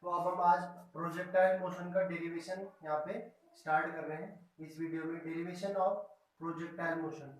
तो अब हम आज प्रोजेक्टाइल मोशन का डेरिवेशन यहाँ पे स्टार्ट कर रहे हैं इस वीडियो में, डेरिवेशन ऑफ प्रोजेक्टाइल मोशन।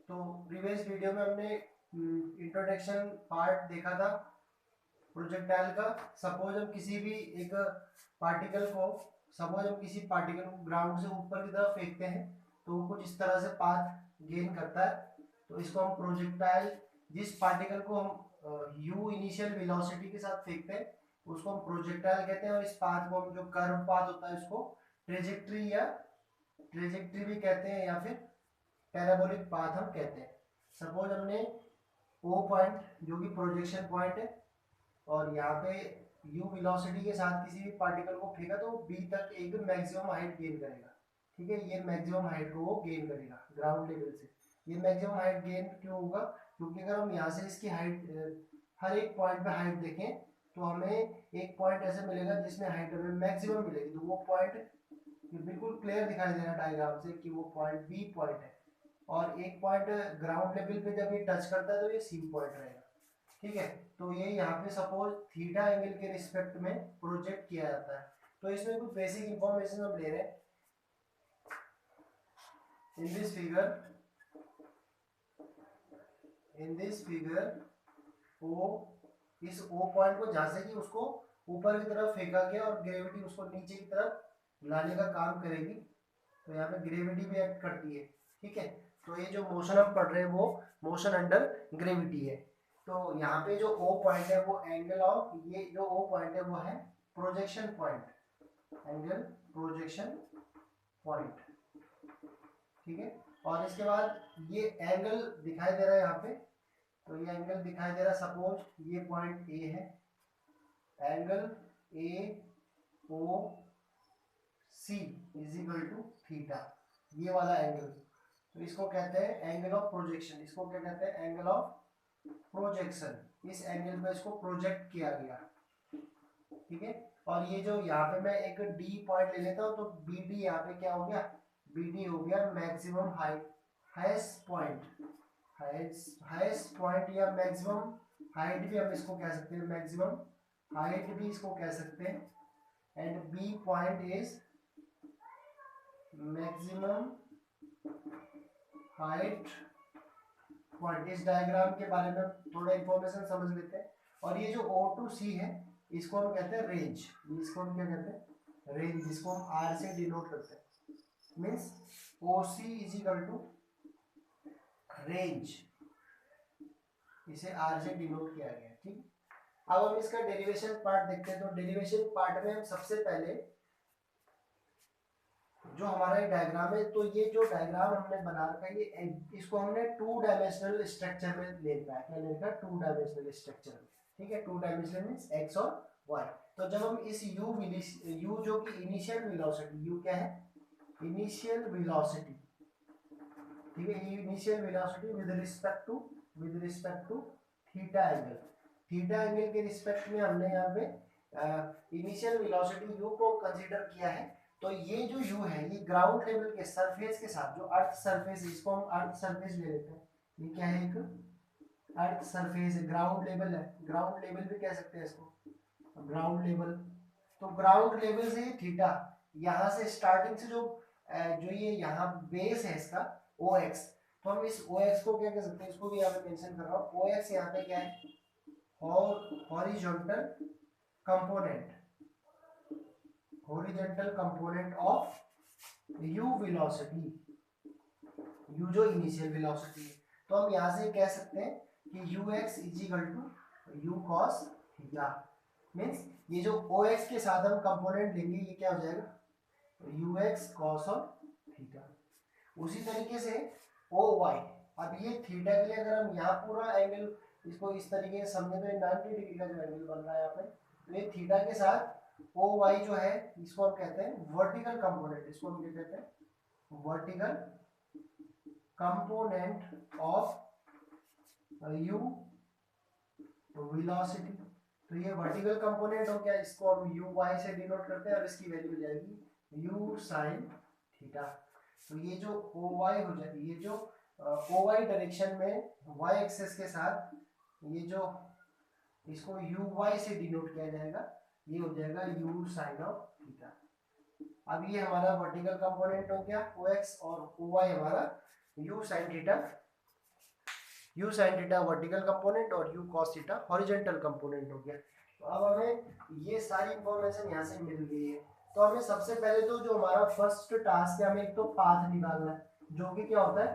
तो प्रीवियस वीडियो में हमने इंट्रोडक्शन पार्ट देखा था प्रोजेक्टाइल का। सपोज हम किसी भी एक पार्टिकल को ग्राउंड से ऊपर की तरफ फेंकते हैं तो वो कुछ इस तरह से पाथ गेन करता है। तो इसको हम प्रोजेक्टाइल, जिस पार्टिकल को हम यू इनिशियल वेलोसिटी के साथ फेंकते हैं उसको हम प्रोजेक्टाइल कहते हैं, और इस पाथ को हम जो कर्व पाथ होता है उसको ट्रेजेक्ट्री भी कहते हैं या फिर पैराबोलिक पाथ हम कहते हैं। सपोज हमने ओ पॉइंट जो कि प्रोजेक्शन पॉइंट है और यहाँ पे यू वेलोसिटी के साथ किसी भी पार्टिकल को फेंका तो बी तक एक मैक्सिमम हाइट गेन करेगा। ठीक है, ये मैक्सिमम हाइट को वो गेन करेगा ग्राउंड लेवल से। ये मैक्सिमम हाइट गेन क्यों होगा? क्योंकि अगर हम यहाँ से इसकी हाइट हर एक पॉइंट पे हाइट देखें तो हमें एक पॉइंट ऐसे मिलेगा जिसमें हाइट हमें मैक्सिमम मिलेगी। तो वो पॉइंट बिल्कुल क्लियर दिखाई दे रहा है डायग्राम से कि वो पॉइंट बी पॉइंट है, और एक पॉइंट ग्राउंड लेवल पे जब ये टच करता है तो ये सी पॉइंट रहेगा। ठीक है, तो ये यहाँ पे सपोज थीटा एंगल के रिस्पेक्ट में प्रोजेक्ट किया जाता है। तो इसमें कुछ बेसिक इंफॉर्मेशन हम ले रहे हैं। इन दिस फिगर ओ, इस ओ पॉइंट को जहां से कि उसको ऊपर की तरफ फेंका गया और ग्रेविटी उसको नीचे की तरफ लाने का काम करेगी, तो यहाँ पे ग्रेविटी भी एक्ट करती है। ठीक है, तो ये जो मोशन हम पढ़ रहे हैं वो मोशन अंडर ग्रेविटी है। तो यहाँ पे जो ओ पॉइंट है वो एंगल ऑफ, ये जो ओ पॉइंट है वो है projection point, angle projection point. ठीक है, और इसके बाद ये एंगल दिखाई दे रहा है यहाँ पे, तो ये एंगल दिखाई दे रहा है। सपोज ये पॉइंट ए है, angle A O C is equal to theta, ये वाला एंगल, तो इसको कहते हैं एंगल ऑफ प्रोजेक्शन। इसको क्या कहते हैं? Angle of projection. इस एंगल पे इसको प्रोजेक्ट किया गया। ठीक है, और ये जो यहाँ पे मैं एक डी पॉइंट ले लेता हूँ तो बी डी यहाँ पे क्या हो गया? बी डी हो गया मैक्सिमम हाइट, हाईएस्ट पॉइंट या मैक्सिमम हाइट भी हम इसको कह सकते हैं, मैक्सिमम हाइट भी इसको कह सकते हैं। And B point is maximum height point. इस डायग्राम के बारे में थोड़ा इंफॉर्मेशन समझ लेते हैं। और ये जो O to C है इसको हम कहते हैं रेंज। इसको हम क्या कहते हैं? रेंज, जिसको हम R से डिनोट करते हैं। Means OC is equal to range, इसे R से डिनोट किया गया। ठीक, अब हम इसका डेरिवेशन पार्ट देखते हैं। तो डेरिवेशन पार्ट में हम सबसे पहले जो हमारा एक डायग्राम है, तो ये जो डायग्राम हमने बना रखा है ये इसको हमने टू डायमेंशनल स्ट्रक्चर में ले रखा है। क्या ले रखा है? टू डायमेंशनल स्ट्रक्चर में। ठीक है, टू डायमेंशनल मींस एक्स और वाई। तो जब हम इस यू जो कि इनिशियल वेलोसिटी, यू क्या है? Initial velocity. ठीक है, initial velocity with respect to theta angle. Theta angle के रिस्पेक्ट में हमने यहाँ पे इनिशियल वेलोसिटी यू को कंसीडर किया है। तो ये जो यू है ये ग्राउंड लेवल के सरफेस के साथ, जो अर्थ सरफेस, इसको हम अर्थ सरफेस ले लेते हैं। ये क्या है? एक अर्थ सरफेस है, ग्राउंड लेवल है, ग्राउंड लेवल भी कह सकते हैं इसको, ग्राउंड लेवल। तो ग्राउंड लेवल से ये थीटा, यहाँ से स्टार्टिंग से जो ये यहाँ बेस है इसका ओ एक्स, तो हम इस ओ एक्स को क्या कह सकते हैं? इसको भी यहाँ पे मेंशन कर रहा हूँ। ओ एक्स यहाँ पे क्या है? Horizontal component of u velocity, u जो इनिशियल वेलोसिटी है। तो हम यहाँ से कह सकते हैं कि u x is equal to u cos theta. Means ये जो ओ एक्स के साथ हम कंपोनेंट लेंगे ये क्या हो जाएगा? You x cos of theta. उसी तरीके से ओ वाई, अब ये थीटा के लिए अगर हम यहाँ पूरा एंगल इसको इस तरीके से समझे तो 90 डिग्री का जो एंगल बन रहा है यहाँ पे, तो ये थीटा के साथ ओ वाई जो है इसको हम कहते हैं वर्टिकल कंपोनेंट। इसको हम क्या कहते हैं? Vertical component of u velocity. तो ये वर्टिकल कंपोनेंट हो गया, इसको हम यू वाई से डिनोट करते हैं और इसकी वैल्यू हो जाएगी यू साइन थीटा। तो ये जो ओ वाई हो जाएगी, ये जो ओ वाई डायरेक्शन में वाई एक्सिस के साथ ये जो इसको यू वाई से डिनोट किया जाएगा, ये हो जाएगा u साइन ऑफ थीटा। अब ये हमारा वर्टिकल कंपोनेंट हो गया OX, और OY हमारा u sine theta, vertical component और u cos theta horizontal component हो गया। तो अब हमें ये सारी इंफॉर्मेशन यहाँ से मिल गई है। तो हमें सबसे पहले तो जो हमारा फर्स्ट टास्क है, हमें एक तो पाथ निकालना है, जो कि क्या होता है,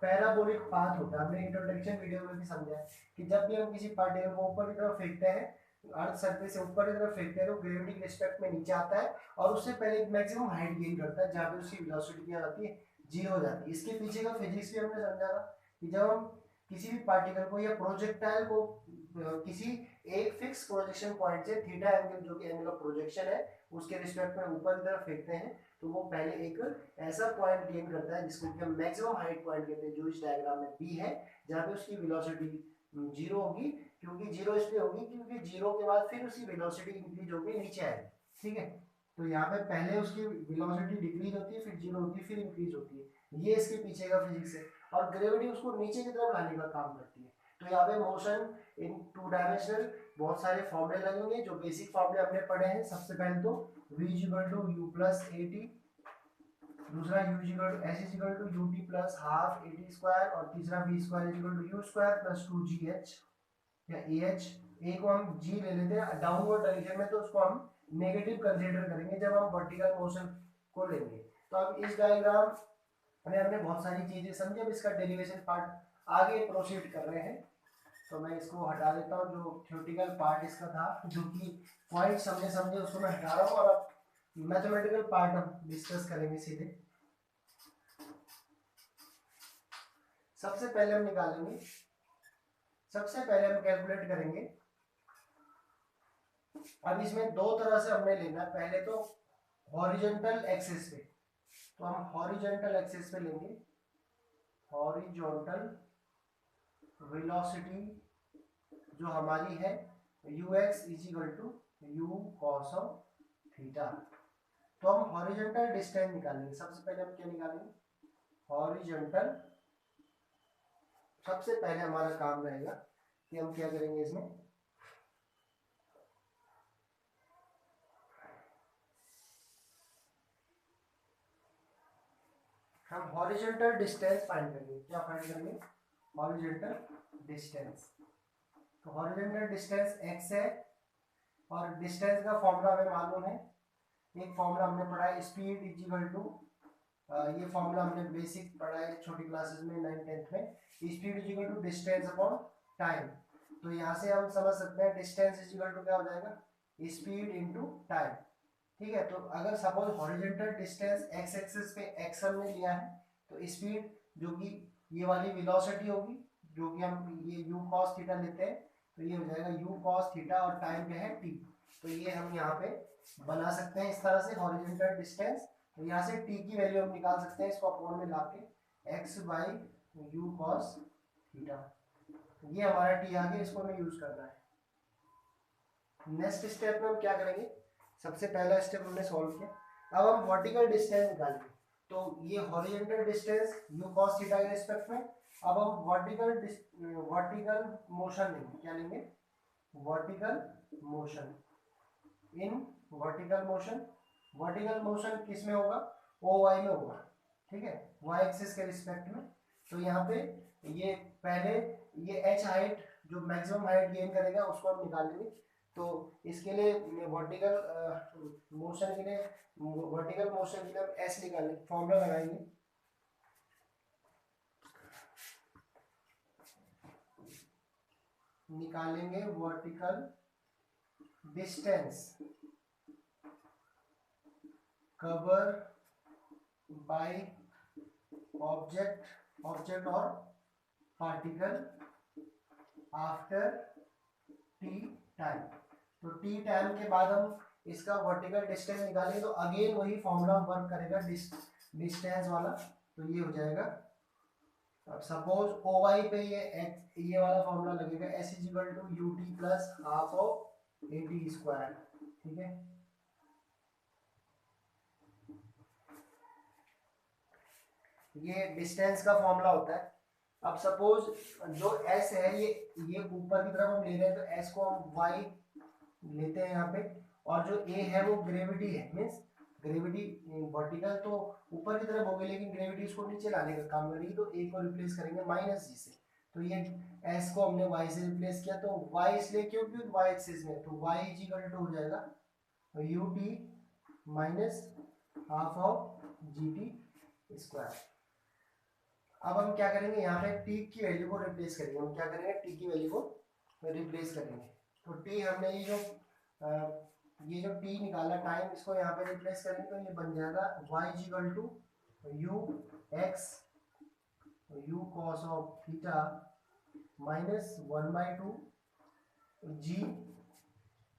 पैराबोलिक पाथ होता है। हमने इंट्रोडक्शन वीडियो में भी समझा है कि जब भी हम किसी पार्टिकल को ऊपर की तरफ फेंकते हैं, अर्थ सरफेस से ऊपर की तरफ फेंकते हैं, तो ग्रेविटी के रिस्पेक्ट में नीचे आता है और उससे पहले एक मैक्सिमम हाइट गेन करता है, जहाँ पे उसकी वेलोसिटी क्या आती है, 0 हो जाती है। इसके पीछे का फिजिक्स भी हमने समझा था कि जब हम किसी भी पार्टिकल को या प्रोजेक्टाइल को किसी एक फिक्स प्रोजेक्शन पॉइंट से थीटा एंगल, जो कि एंगल ऑफ प्रोजेक्शन है, उसके रिस्पेक्ट में ऊपर की तरफ फेंकते हैं, तो वो पहले एक ऐसा पॉइंट गेन करता है जिसको कि हम मैक्सिमम हाइट पॉइंट कहते हैं, जो इस डायग्राम में बी है, जहाँ पे उसकी वेलोसिटी 0 होगी। क्योंकि 0 इसलिए होगी क्योंकि 0 के बाद फिर उसकी वेलोसिटी इंक्रीज होगी, नीचे आएगी, ठीक है। तो यहाँ पे पहले उसकी वेलोसिटी डिक्रीज होती है, फिर 0 होती है, फिर इंक्रीज होती है। ये इसके पीछे का फिजिक्स है। और ग्रेविटी उसको नीचे की तरफ लाने का काम करती है। तो यहाँ पे मोशन इन 2 डायमेंशनल बहुत सारे फॉर्मूले लगेंगे, जो बेसिक फॉर्मूले हमने पढ़े हैं। सबसे पहले तो v equal to u plus at, दूसरा u equal to s equal to ut plus half at square, और तीसरा v square equal to u square plus 2gh या ah। a को हम g ले लेते हैं डाउनवर्ड डायरेक्शन में, तो उसको हम नेगेटिव कंसीडर करेंगे जब हम वर्टिकल मोशन को लेंगे। तो अब इस डायग्राम में हमने बहुत सारी चीजें समझी। अब इसका डेरिवेशन पार्ट आगे प्रोसीड कर रहे हैं। तो मैं इसको हटा देता हूँ, जो थ्योरेटिकल पार्ट इसका था, जो कि पॉइंट समझे समझे उसको मैं हटा रहा हूँ, और अब मैथमेटिकल पार्ट हम डिस्कस करेंगे सीधे। सबसे पहले हम निकालेंगे, सबसे पहले हम कैलकुलेट करेंगे। अब इसमें दो तरह से हमने लेना है। पहले तो हॉरिजॉन्टल एक्सिस पे, तो हम हॉरिजॉन्टल एक्सिस पे लेंगे हॉरिजॉन्टल वेलोसिटी, जो हमारी है ux is equal to u cos of theta. तो हम हॉरिजॉन्टल डिस्टेंस निकालेंगे। सबसे पहले हम क्या निकालेंगे, हॉरिजॉन्टल। सबसे पहले हमारा काम रहेगा कि हम क्या करेंगे, इसमें हम हॉरिजॉन्टल डिस्टेंस फाइंड करेंगे। क्या फाइंड करेंगे, हॉरिजॉन्टल डिस्टेंस। तो हॉरिजॉन्टल डिस्टेंस x है, और डिस्टेंस का फॉर्मूला हमें मालूम है। एक फॉर्मूला हमने पढ़ा है, स्पीड इज इक्वल टू, ये फॉर्मूला हमने बेसिक पढ़ा है छोटी क्लासेस में 9th-10th में। Speed is equal to distance upon time. तो यहाँ से हम समझ सकते हैं डिस्टेंस इज इक्वल टू क्या हो जाएगा, स्पीड इनटू टाइम, ठीक है। तो अगर suppose horizontal distance x axis पे x हमने लिया है, तो स्पीड जो कि ये वाली वेलोसिटी होगी, जो कि हम ये u cos थीटा लेते हैं, तो ये हो जाएगा u cos थीटा, और टाइम क्या है t। तो ये हम यहाँ पे बना सकते हैं इस तरह से हॉरिजॉन्टल डिस्टेंस। तो यहाँ से t की वैल्यू हम निकाल सकते हैं, इसको अपॉन में लाके x by u cos theta. ये हमारा t आ गया, इसको हमें यूज करना है। नेक्स्ट स्टेप में हम क्या करेंगे, सबसे पहला स्टेप हमने सॉल्व किया। अब हम वर्टिकल डिस्टेंस निकालेंगे। तो ये horizontal distance u cos theta के रिस्पेक्ट में। अब हम वर्टिकल मोशन लेंगे। क्या लेंगे, vertical motion. In vertical motion किस में होगा, OY में होगा, ठीक है, y एक्सिस के रिस्पेक्ट में। तो यहाँ पे ये पहले ये h हाइट, जो मैक्सिमम हाइट गेन करेगा, उसको हम निकाल लेंगे। तो इसके लिए वर्टिकल मोशन के लिए हम s निकालेंगे, फॉर्मूला लगाएंगे। निकालेंगे vertical distance cover by object और पार्टिकल आफ्टर t टाइम। तो t टाइम के बाद हम इसका वर्टिकल डिस्टेंस निकालेंगे। तो अगेन वही फॉर्मूला वर्क करेगा डिस्टेंस वाला। तो ये हो जाएगा, अब सपोज OY पे ये वाला फॉर्मूला लगेगा, s is equal to ut plus half of at square, ठीक है। ये डिस्टेंस का फॉर्मूला होता है। अब सपोज जो s है, ये ऊपर की तरफ हम ले रहे हैं, तो s को हम लेते हैं यहाँ पे, और जो ए है वो ग्रेविटी है, मीन्स ग्रेविटी वर्टिकल तो ऊपर की तरफ होगी, लेकिन ग्रेविटी उसको नीचे लाने का काम करेगी, तो ए को रिप्लेस करेंगे माइनस जी से। तो ये एस को हमने वाई से रिप्लेस किया, तो वाई इसलिए क्योंकि वाई एक्सिस में, तो वाई इज इक्वल टू हो जाएगा U T minus half of G T square. अब हम क्या करेंगे, यहाँ पे टी की वैल्यू को रिप्लेस करेंगे, हम क्या करेंगे टी की वैल्यू को रिप्लेस करेंगे। तो टी हमने ये जो टी निकाला टाइम, इसको यहाँ पे रिप्लेस करेंगे, तो ये बन जाएगा y is equal to u x u cos of theta minus 1/2 g,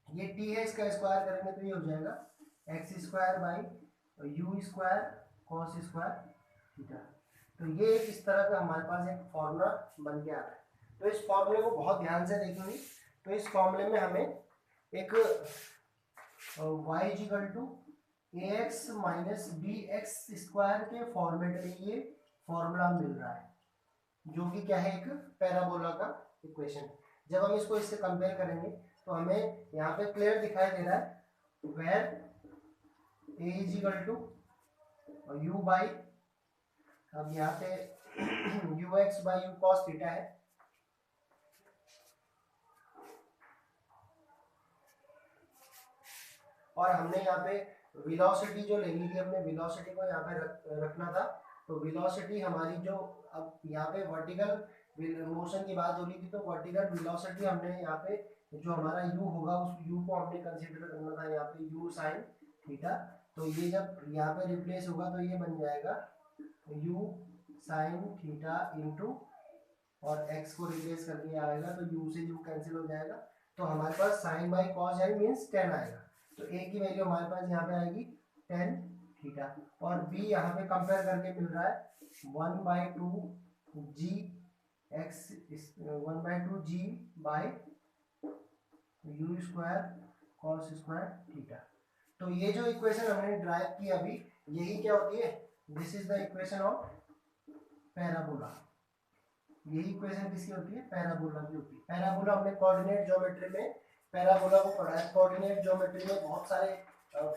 ये टी है, इसका स्क्वायर करेंगे तो ये हो जाएगा x square by you square cos square theta. तो ये इस तरह का हमारे पास एक फॉर्मूला बन के आ रहा है। तो इस फॉर्मूले को बहुत ध्यान से देखेंगे, तो इस फॉर्मूले में हमें एक y equal to a x minus b x square के फॉर्मेट में ये फॉर्मूला मिल रहा है, जो कि क्या है, एक पैराबोला का इक्वेशन। जब हम इसको इससे कंपेयर करेंगे तो हमें यहाँ पे क्लियर दिखाई दे रहा है, where a is equal to u by, अब यहाँ पे u x by u cos theta है, और हमने यहाँ पे वेलोसिटी जो लेनी थी, हमने वेलोसिटी को यहाँ पे रखना था। तो वेलोसिटी हमारी जो, अब यहाँ पे वर्टिकल मोशन की बात हो रही थी, तो वर्टिकल वेलोसिटी हमने यहाँ पे जो हमारा u होगा, उस u को हमने कंसीडर करना था यहाँ पे u साइन थीटा। तो ये जब यहाँ पे रिप्लेस होगा तो ये बन जाएगा u साइन थीटा इंटू, और x को रिप्लेस करके आएगा तो u से u कैंसिल हो जाएगा, तो हमारे पास sine by cos I means 10 आएगा। तो a की वैल्यू हमारे पास यहाँ पे आएगी 10 थीटा, और b यहाँ पे कंपेयर करके मिल रहा है 1/2 G X 1/2 G by you square cos square theta. तो ये जो इक्वेशन हमने ड्राइव की अभी, यही क्या होती है, this is the equation of parabola. यही इक्वेशन किसकी होती है, पैराबोला की होती है। पैराबोला हमने कोऑर्डिनेट ज्योमेट्री में पैराबोला को पढ़ा है। कोऑर्डिनेट ज्योमेट्री में बहुत सारे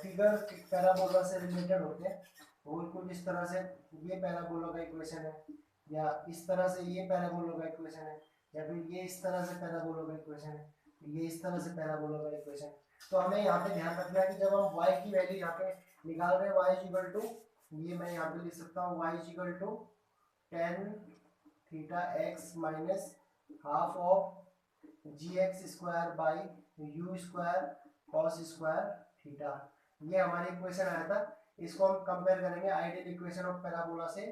फिगर पैराबोला से रिलेटेड होते हैं, और कुछ इस तरह से ये पैराबोला का इक्वेशन है, या इस तरह से ये पैराबोला का इक्वेशन है, या फिर ये इस तरह से पैराबोला का इक्वेशन है, ये इस तरह से पैराबोला का इक्वेशन। तो हमें यहाँ पे ध्यान रखना है कि जब हम y की वैल्यू यहाँ पे निकाल रहे हैं, y इज इक्वल टू, ये मैं यहाँ पे लिख सकता हूँ y is equal to 10 theta x minus half of g x square by you square cos square theta. ये हमारी इक्वेशन आया था। इसको हम कंपेयर करेंगे आइडियल इक्वेशन ऑफ पैराबोला से,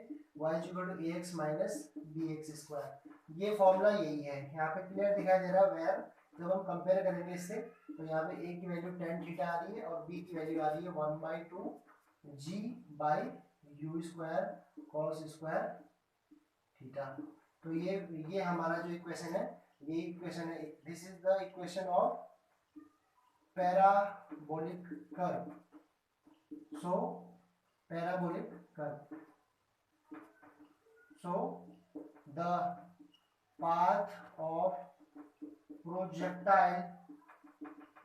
y is equal to ax minus bx square. ये formula यही है, यहाँ पे क्लियर दिखाई दे रहा है। वेयर जब हम कंपेयर करेंगे इससे, तो यहाँ पे a की वैल्यू 10 थीटा आ रही है, और b की वैल्यू आ रही है 1/2 g by you square cos square theta. तो ये हमारा जो इक्वेशन है, ये इक्वेशन है, this is the equation of parabolic curve. So parabolic curve, so the path of projectile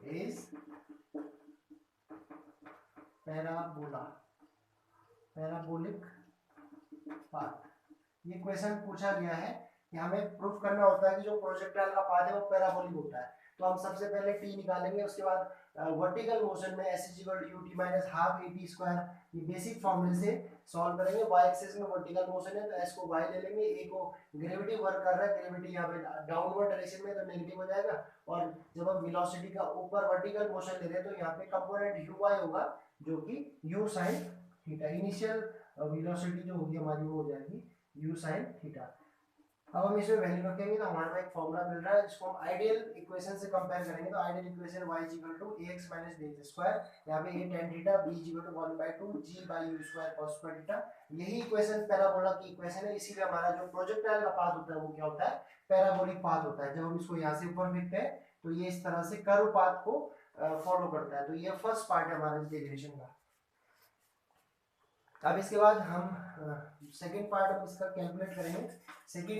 is parabola, parabolic path। ये क्वेश्चन पूछा गया है कि हमें प्रूफ करना होता है कि जो प्रोजेक्टाइल का पाथ है वो पैराबोलिक होता है। तो हम सबसे पहले t निकालेंगे, उसके बाद वर्टिकल मोशन में s = ut - half at square, ये बेसिक फॉर्मूले से सॉल्व करेंगे। y एक्सिस में वर्टिकल मोशन है तो s को y ले लेंगे, a को ग्रेविटी वर्क कर रहा है, ग्रेविटी यहाँ पे डाउनवर्ड डायरेक्शन में तो नेगेटिव हो जाएगा, और जब हम वेलोसिटी का ऊपर वर्टिकल मोशन ले रहे हैं तो यहाँ पे कंपोनेंट u y होगा, जो कि u sin theta, initial velocity जो होगी हमारी वो हो जाएगी u sin थीटा। अब हम इसमें वैल्यू रखेंगे तो हमारे पास एक फॉर्मूला मिल रहा है, जिसको हम आइडियल इक्वेशन से कंपेयर करेंगे। तो ideal equation y = ax - bx square, यहाँ पे a tan theta, b = 1/2 g by you square cos square theta. यही इक्वेशन पैराबोला की इक्वेशन है, इसीलिए हमारा जो प्रोजेक्टाइल का पाथ होता है वो क्या होता है, पैराबोलिक पाथ होता है। जब हम इसको यहाँ से ऊपर देखते हैं तो ये इस तरह से कर्व पाथ को फॉलो करता है। तो ये फर्स्ट पार्ट है हमारा डेरिवेशन का। अब इसके बाद हम सेकेंड पार्ट हम इसका कैलकुलेट करेंगे। सेकेंड